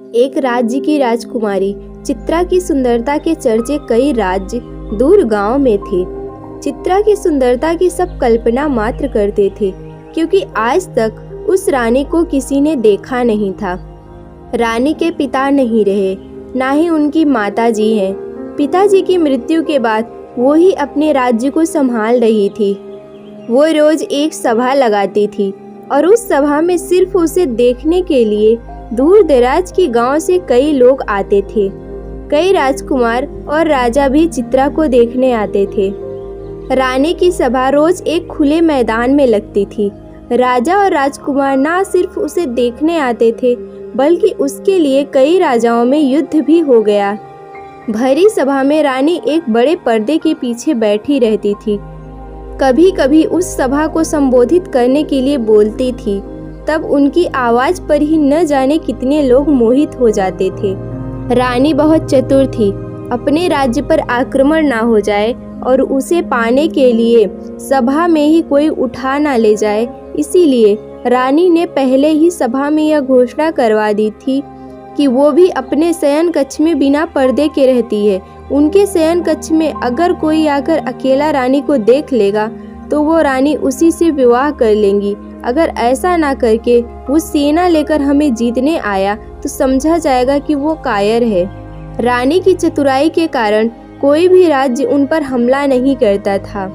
एक राज्य की राजकुमारी चित्रा की सुंदरता के चर्चे कई राज्य दूर गांव में थे। चित्रा की सुंदरता की सब कल्पना मात्र करते थे, क्योंकि आज तक उस रानी को किसी ने देखा नहीं था। रानी के पिता नहीं रहे, ना ही उनकी माताजी हैं। पिताजी की मृत्यु के बाद वो ही अपने राज्य को संभाल रही थी। वो रोज एक सभा लगाती थी और उस सभा में सिर्फ उसे देखने के लिए दूर दराज के गांव से कई लोग आते थे। कई राजकुमार और राजा भी चित्रा को देखने आते थे। रानी की सभा रोज एक खुले मैदान में लगती थी। राजा और राजकुमार ना सिर्फ उसे देखने आते थे, बल्कि उसके लिए कई राजाओं में युद्ध भी हो गया। भरी सभा में रानी एक बड़े पर्दे के पीछे बैठी रहती थी। कभी कभी उस सभा को संबोधित करने के लिए बोलती थी, तब उनकी आवाज पर ही न जाने कितने लोग मोहित हो जाते थे। रानी बहुत चतुर थी। अपने राज्य पर आक्रमण ना हो जाए और उसे पाने के लिए सभा में ही कोई उठा ना ले जाए, इसीलिए रानी ने पहले ही सभा में यह घोषणा करवा दी थी कि वो भी अपने शयन कक्ष में बिना पर्दे के रहती है। उनके शयन कक्ष में अगर कोई आकर अकेला रानी को देख लेगा तो वो रानी उसी से विवाह कर लेंगी। अगर ऐसा ना करके वो सेना लेकर हमें जीतने आया तो समझा जाएगा कि वो कायर है। रानी की चतुराई के कारण कोई भी राज्य उन पर हमला नहीं करता था।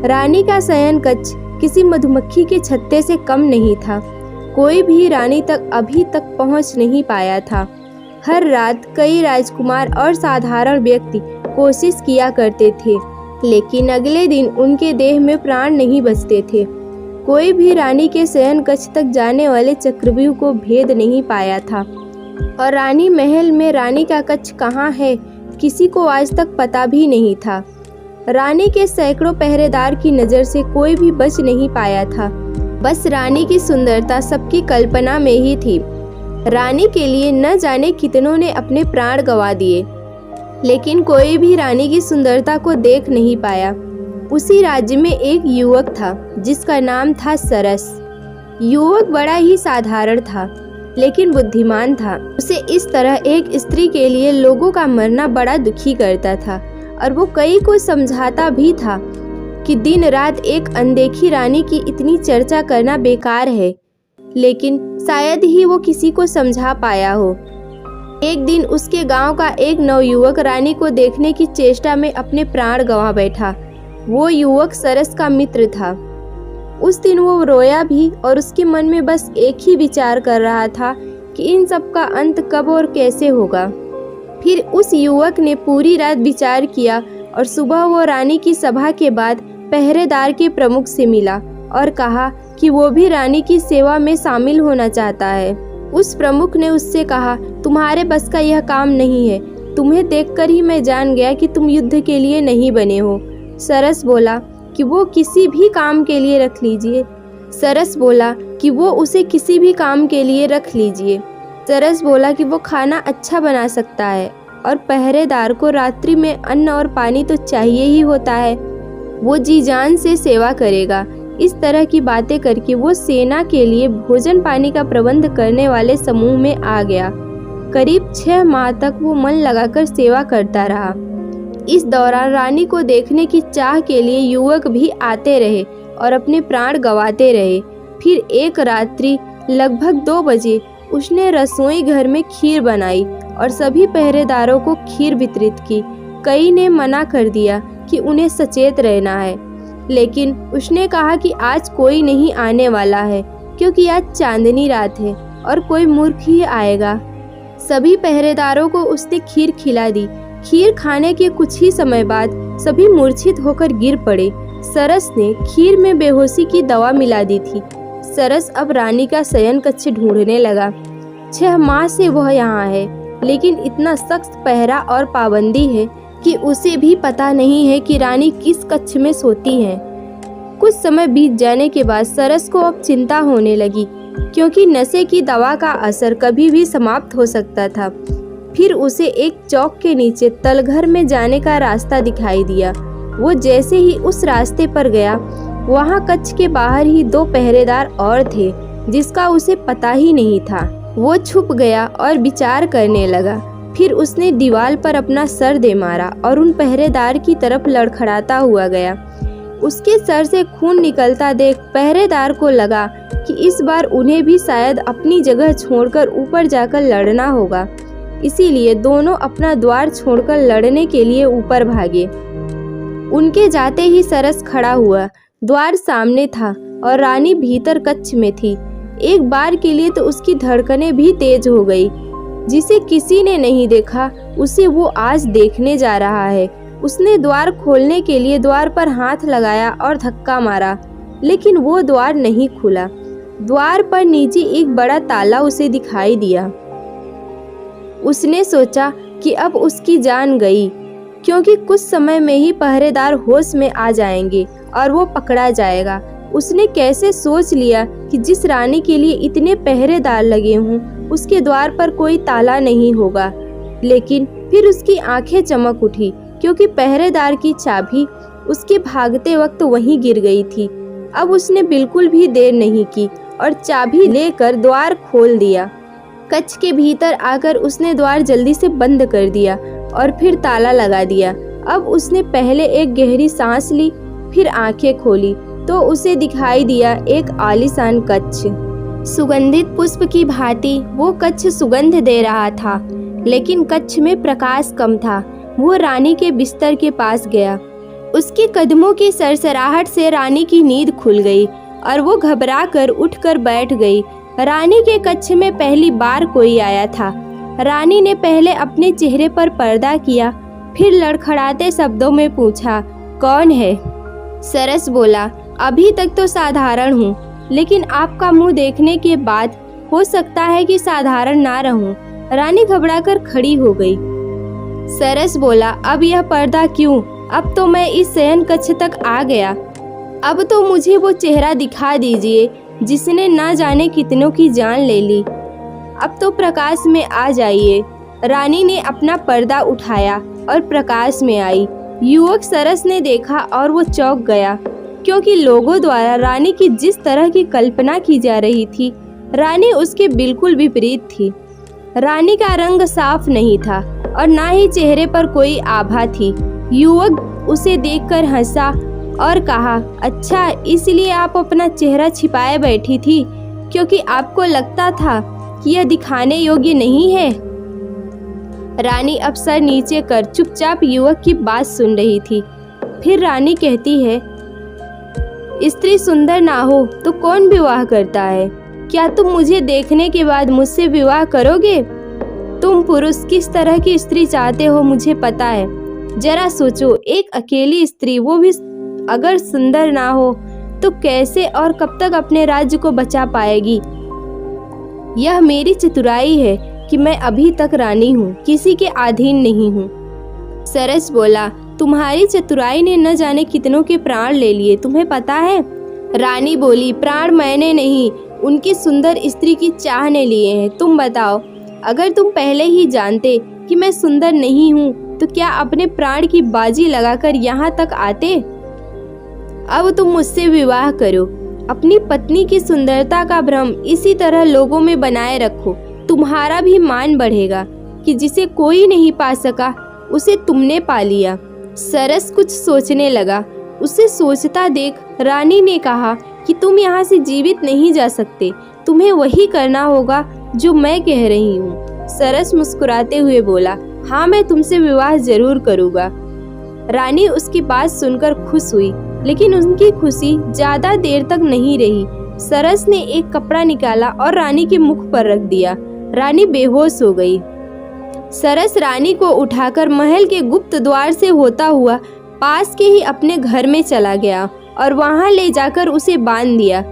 रानी का शयन कक्ष किसी मधुमक्खी के छत्ते से कम नहीं था। कोई भी रानी तक अभी तक पहुंच नहीं पाया था। हर रात कई राजकुमार और साधारण व्यक्ति कोशिश किया करते थे, लेकिन अगले दिन उनके देह में प्राण नहीं बचते थे। कोई भी रानी के शयन कक्ष तक जाने वाले चक्रव्यूह को भेद नहीं पाया था। और रानी महल में रानी का कक्ष कहाँ है, किसी को आज तक पता भी नहीं था। रानी के सैकड़ों पहरेदार की नज़र से कोई भी बच नहीं पाया था। बस रानी की सुंदरता सबकी कल्पना में ही थी। रानी के लिए न जाने कितनों ने अपने प्राण गंवा दिए, लेकिन कोई भी रानी की सुंदरता को देख नहीं पाया। उसी राज्य में एक युवक था जिसका नाम था सरस। युवक बड़ा ही साधारण था, लेकिन बुद्धिमान था। उसे इस तरह एक स्त्री के लिए लोगों का मरना बड़ा दुखी करता था, और वो कई को समझाता भी था कि दिन रात एक अनदेखी रानी की इतनी चर्चा करना बेकार है, लेकिन शायद ही वो किसी को समझा पाया हो। एक दिन उसके गांव का एक नवयुवक रानी को देखने की चेष्टा में अपने प्राण गंवा बैठा। वो युवक सरस का मित्र था। उस दिन वो रोया भी और उसके मन में बस एक ही विचार कर रहा था कि इन सब का अंत कब और कैसे होगा। फिर उस युवक ने पूरी रात विचार किया और सुबह वो रानी की सभा के बाद पहरेदार के प्रमुख से मिला और कहा कि वो भी रानी की सेवा में शामिल होना चाहता है। उस प्रमुख ने उससे कहा, तुम्हारे बस का यह काम नहीं है। तुम्हें देखकर ही मैं जान गया कि तुम युद्ध के लिए नहीं बने हो। सरस बोला कि वो किसी भी काम के लिए रख लीजिए। सरस बोला कि वो उसे किसी भी काम के लिए रख लीजिए। सरस बोला कि वो खाना अच्छा बना सकता है और पहरेदार को रात्रि में अन्न और पानी तो चाहिए ही होता है। वो जी जान से सेवा करेगा। इस तरह की बातें करके वो सेना के लिए भोजन पानी का प्रबंध करने वाले समूह में आ गया। करीब 6 माह तक वो मन लगाकर सेवा करता रहा। इस दौरान रानी को देखने की चाह के लिए युवक भी आते रहे और अपने प्राण गंवाते रहे। फिर एक रात्रि लगभग 2 बजे उसने रसोई घर में खीर बनाई और सभी पहरेदारों को खीर वितरित की। कई ने मना कर दिया कि उन्हें सचेत रहना है, लेकिन उसने कहा कि आज कोई नहीं आने वाला है, क्योंकि आज चांदनी रात है और कोई मूर्ख ही आएगा। सभी पहरेदारों को उसने खीर खिला दी। खीर खाने के कुछ ही समय बाद सभी मूर्छित होकर गिर पड़े। सरस ने खीर में बेहोशी की दवा मिला दी थी। सरस अब रानी का शयन कक्ष ढूंढने लगा। 6 माह से वह यहाँ है, लेकिन इतना सख्त पहरा और पाबंदी है कि उसे भी पता नहीं है कि रानी किस कक्ष में सोती है। कुछ समय बीत जाने के बाद सरस को अब चिंता होने लगी, क्योंकि नशे की दवा का असर कभी भी समाप्त हो सकता था। फिर उसे एक चौक के नीचे तलघर में जाने का रास्ता दिखाई दिया। वो जैसे ही उस रास्ते पर गया, वहाँ कक्ष के बाहर ही 2 पहरेदार और थे, जिसका उसे पता ही नहीं था। वो छुप गया और विचार करने लगा। फिर उसने दीवार पर अपना सर दे मारा और उन पहरेदार की तरफ लड़खड़ाता हुआ गया। उसके सर से खून निकलता देख पहरेदार को लगा कि इस बार उन्हें भी शायद अपनी जगह छोड़कर ऊपर जाकर लड़ना होगा। इसीलिए दोनों अपना द्वार छोड़कर लड़ने के लिए ऊपर भागे। उनके जाते ही सरस खड़ा हुआ। द्वार सामने था और रानी भीतर कक्ष में थी। एक बार के लिए तो उसकी धड़कनें भी तेज हो गई। जिसे किसी ने नहीं देखा उसे वो आज देखने जा रहा है। उसने द्वार खोलने के लिए द्वार पर हाथ लगाया और धक्का मारा, लेकिन वो द्वार नहीं खुला। द्वार पर नीचे एक बड़ा ताला उसे दिखाई दिया। उसने सोचा कि अब उसकी जान गई, क्योंकि कुछ समय में ही पहरेदार होश में आ जाएंगे और वो पकड़ा जाएगा। उसने कैसे सोच लिया कि जिस रानी के लिए इतने पहरेदार लगे हों उसके द्वार पर कोई ताला नहीं होगा। लेकिन फिर उसकी आंखें चमक उठी, क्योंकि पहरेदार की चाबी उसके भागते वक्त वहीं गिर गई थी। अब उसने बिल्कुल भी देर नहीं की और चाबी लेकर द्वार खोल दिया। कक्ष के भीतर आकर उसने द्वार जल्दी से बंद कर दिया और फिर ताला लगा दिया। अब उसने पहले एक गहरी सांस ली, फिर आंखें खोली तो उसे दिखाई दिया एक आलीशान कक्ष। सुगंधित पुष्प की भांति वो कक्ष सुगंध दे रहा था, लेकिन कक्ष में प्रकाश कम था। वो रानी के बिस्तर के पास गया। उसके कदमों की सरसराहट से रानी की नींद खुल गई और वो घबराकर उठकर बैठ गई। रानी के कक्ष में पहली बार कोई आया था। रानी ने पहले अपने चेहरे पर पर्दा किया, फिर लड़खड़ाते शब्दों में पूछा, कौन है? सरस बोला, अभी तक तो साधारण हूँ, लेकिन आपका मुंह देखने के बाद हो सकता है कि साधारण ना रहूं। रानी घबराकर खड़ी हो गई। सरस बोला, अब यह पर्दा क्यों? अब तो मैं इस शयन कक्ष तक आ गया। अब तो मुझे वो चेहरा दिखा दीजिए जिसने ना जाने कितनों की जान ले ली। अब तो प्रकाश में आ जाइए। रानी ने अपना पर्दा उठाया और प्रकाश में आई। युवक सरस ने देखा और वो चौंक गया, क्योंकि लोगों द्वारा रानी की जिस तरह की कल्पना की जा रही थी, रानी उसके बिल्कुल विपरीत थी। रानी का रंग साफ नहीं था और ना ही चेहरे पर कोई आभा थी। युवक उसे देखकर हंसा और कहा, अच्छा, इसलिए आप अपना चेहरा छिपाए बैठी थी, क्योंकि आपको लगता था कि यह दिखाने योग्य नहीं है। रानी अब सर नीचे कर चुपचाप युवक की बात सुन रही थी। फिर रानी कहती है, स्त्री सुंदर ना हो तो कौन विवाह करता है? क्या तुम मुझे देखने के बाद मुझसे विवाह करोगे? तुम पुरुष किस तरह की स्त्री चाहते हो मुझे पता है। जरा सोचो, एक अकेली स्त्री, वो भी अगर सुंदर ना हो, तो कैसे और कब तक अपने राज्य को बचा पाएगी? यह मेरी चतुराई है कि मैं अभी तक रानी हूँ, किसी के अधीन नहीं हूँ। सरस बोला, तुम्हारी चतुराई ने न जाने कितनों के प्राण ले लिए, तुम्हें पता है? रानी बोली, प्राण मैंने नहीं, उनकी सुंदर स्त्री की चाह ने लिए हैं। तुम बताओ, अगर तुम पहले ही जानते कि मैं सुंदर नहीं हूँ तो क्या अपने प्राण की बाजी लगाकर यहाँ तक आते? अब तुम मुझसे विवाह करो। अपनी पत्नी की सुंदरता का भ्रम इसी तरह लोगों में बनाए रखो। तुम्हारा भी मान बढ़ेगा कि जिसे कोई नहीं पा सका उसे तुमने पा लिया। सरस कुछ सोचने लगा। उसे सोचता देख रानी ने कहा कि तुम यहाँ से जीवित नहीं जा सकते, तुम्हें वही करना होगा जो मैं कह रही हूँ। सरस मुस्कुराते हुए बोला, हाँ, मैं तुमसे विवाह जरूर करूँगा। रानी उसकी बात सुनकर खुश हुई, लेकिन उनकी खुशी ज्यादा देर तक नहीं रही। सरस ने एक कपड़ा निकाला और रानी के मुख पर रख दिया। रानी बेहोश हो गई। सरस रानी को उठाकर महल के गुप्त द्वार से होता हुआ पास के ही अपने घर में चला गया और वहां ले जाकर उसे बांध दिया।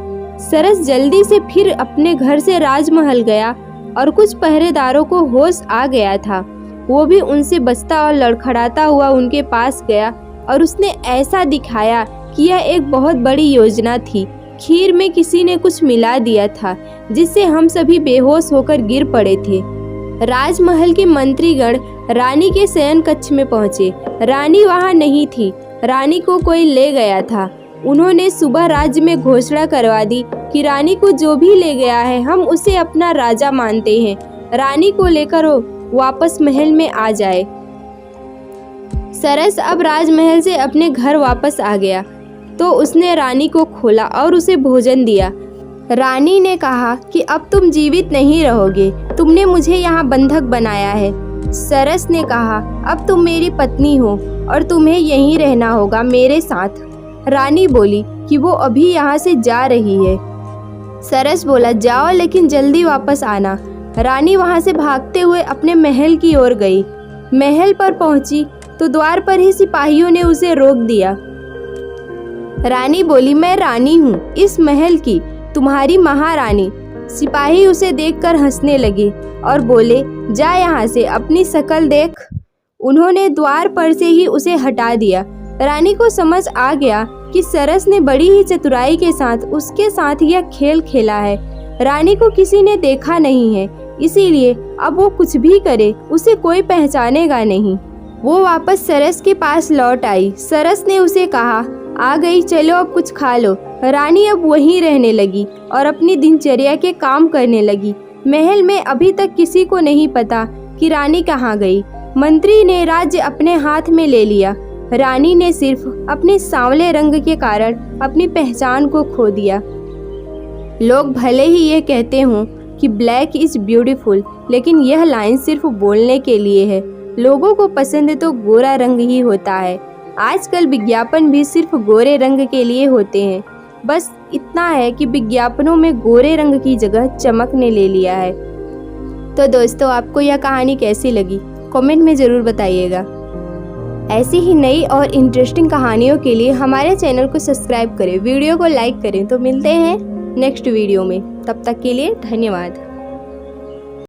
सरस जल्दी से फिर अपने घर से राजमहल गया और कुछ पहरेदारों को होश आ गया था। वो भी उनसे बचता और लड़खड़ाता हुआ उनके पास गया और उसने ऐसा दिखाया कि यह एक बहुत बड़ी योजना थी। खीर में किसी ने कुछ मिला दिया था, जिससे हम सभी बेहोश होकर गिर पड़े थे। राजमहल के मंत्रीगण रानी के शयन कक्ष में पहुंचे। रानी वहां नहीं थी। रानी को कोई ले गया था। उन्होंने सुबह राज्य में घोषणा करवा दी कि रानी को जो भी ले गया है हम उसे अपना राजा मानते हैं। रानी को लेकर वो वापस महल में आ जाए। सरस अब राजमहल से अपने घर वापस आ गया तो उसने रानी को खोला और उसे भोजन दिया। रानी ने कहा कि अब तुम जीवित नहीं रहोगे, तुमने मुझे यहाँ बंधक बनाया है। सरस ने कहा अब तुम मेरी पत्नी हो और तुम्हें यहीं रहना होगा मेरे साथ। रानी बोली कि वो अभी यहाँ से जा रही है। सरस बोला जाओ लेकिन जल्दी वापस आना। रानी वहाँ से भागते हुए अपने महल की ओर गई। महल पर पहुंची तो द्वार पर ही सिपाहियों ने उसे रोक दिया। रानी बोली मैं रानी हूँ इस महल की, तुम्हारी महारानी। सिपाही उसे देखकर हंसने लगे और बोले जा यहाँ से, अपनी शक्ल देख। उन्होंने द्वार पर से ही उसे हटा दिया। रानी को समझ आ गया कि सरस ने बड़ी ही चतुराई के साथ उसके साथ यह खेल खेला है। रानी को किसी ने देखा नहीं है, इसीलिए अब वो कुछ भी करे उसे कोई पहचानेगा नहीं। वो वापस सरस के पास लौट आई। सरस ने उसे कहा आ गई, चलो अब कुछ खा लो। रानी अब वहीं रहने लगी और अपनी दिनचर्या के काम करने लगी। महल में अभी तक किसी को नहीं पता कि रानी कहाँ गई। मंत्री ने राज्य अपने हाथ में ले लिया। रानी ने सिर्फ अपने सांवले रंग के कारण अपनी पहचान को खो दिया। लोग भले ही ये कहते हों कि ब्लैक इज ब्यूटीफुल, लेकिन यह लाइन सिर्फ बोलने के लिए है। लोगों को पसंद तो गोरा रंग ही होता है। आजकल विज्ञापन भी सिर्फ गोरे रंग के लिए होते हैं। बस इतना है कि विज्ञापनों में गोरे रंग की जगह चमक ने ले लिया है। तो दोस्तों आपको यह कहानी कैसी लगी कमेंट में ज़रूर बताइएगा। ऐसी ही नई और इंटरेस्टिंग कहानियों के लिए हमारे चैनल को सब्सक्राइब करें, वीडियो को लाइक करें। तो मिलते हैं नेक्स्ट वीडियो में, तब तक के लिए धन्यवाद।